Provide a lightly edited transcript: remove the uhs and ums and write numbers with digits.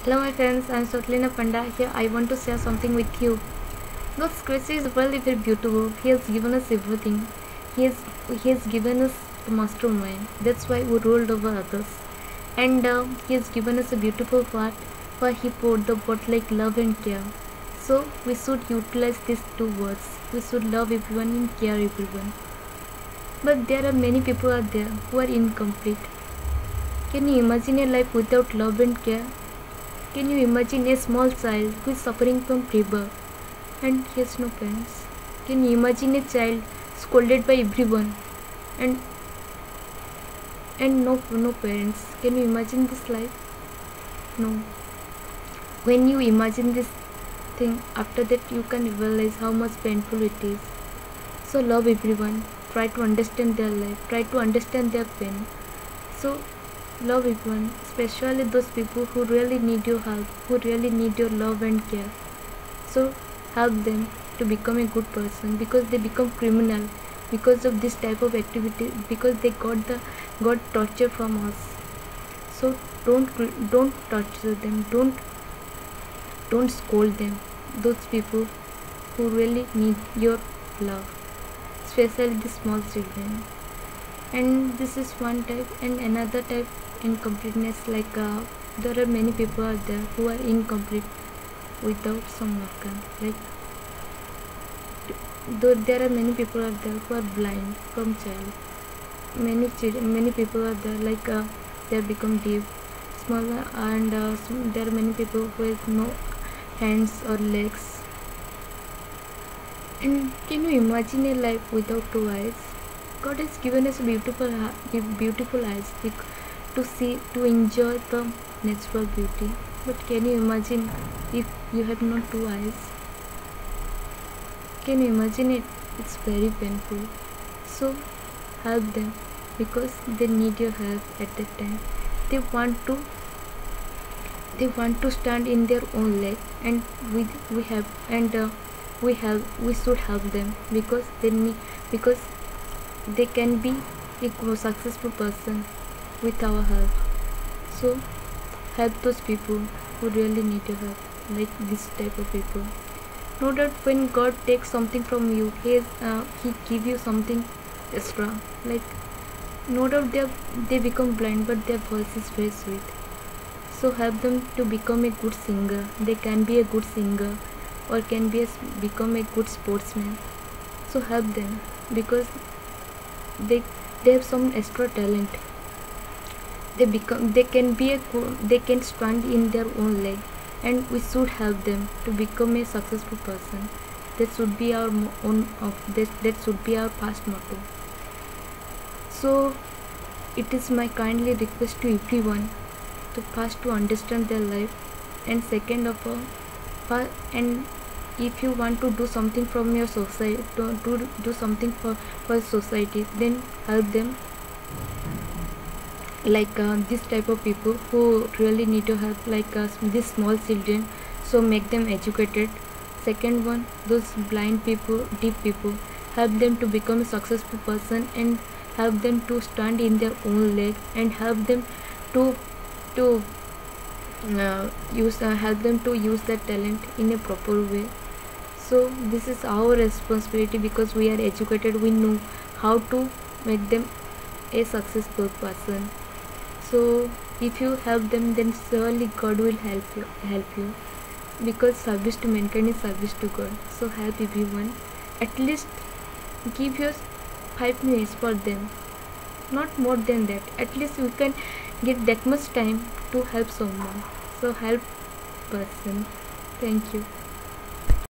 Hello my friends, I am Swatlina Panda. Here I want to share something with you. God's creation is really very beautiful. He has given us everything. He has given us the mastermind. That's why we ruled over others. And He has given us a beautiful heart where He poured the word like love and care. So we should utilize these two words. We should love everyone and care everyone. But there are many people out there who are incomplete. Can you imagine a life without love and care? Can you imagine a small child who is suffering from fever and he has no parents? Can you imagine a child scolded by everyone and no parents? Can you imagine this life? No. When you imagine this thing, after that you can realize how much painful it is. So love everyone. Try to understand their life. Try to understand their pain. So love everyone, especially those people who really need your help, who really need your love and care. So help them to become a good person, because they become criminal because of this type of activity, because they got torture from us. So don't torture them, don't scold them. Those people who really need your love, especially the small children. And this is one type. And another type, incompleteness, like there are many people out there who are incomplete without some organ. Like though there are many people out there who are blind from child. Many people are there, like they have become deaf, smaller, and there are many people who have no hands or legs. And can you imagine a life without two eyes? God has given us beautiful eyes to see, to enjoy the natural beauty. But can you imagine if you have not two eyes? Can you imagine it? It's very painful. So help them, because they need your help at that time. They want to stand in their own leg, and we should help them, because they can be a successful person with our help. So help those people who really need your help, like this type of people. No doubt when God takes something from you, He give you something extra. Like no doubt they become blind, but their voice is very sweet. So help them to become a good singer. They can be a good singer, or can become a good sportsman. So help them, because they have some extra talent. They can stand in their own leg, and we should help them to become a successful person. That should be our that should be our past motto. So it is my kindly request to everyone to first to understand their life, and second of all, and if you want to do something from your society, to do something for society, then help them, like this type of people who really need to help, like these small children. So make them educated. Second one, those blind people, deaf people, help them to become a successful person, and help them to stand in their own leg, and help them to help them to use their talent in a proper way. So this is our responsibility, because we are educated, we know how to make them a successful person. So if you help them, then surely God will help you, because service to mankind is service to God. So help everyone. At least give your 5 minutes for them, not more than that. At least you can get that much time to help someone. So help person. Thank you.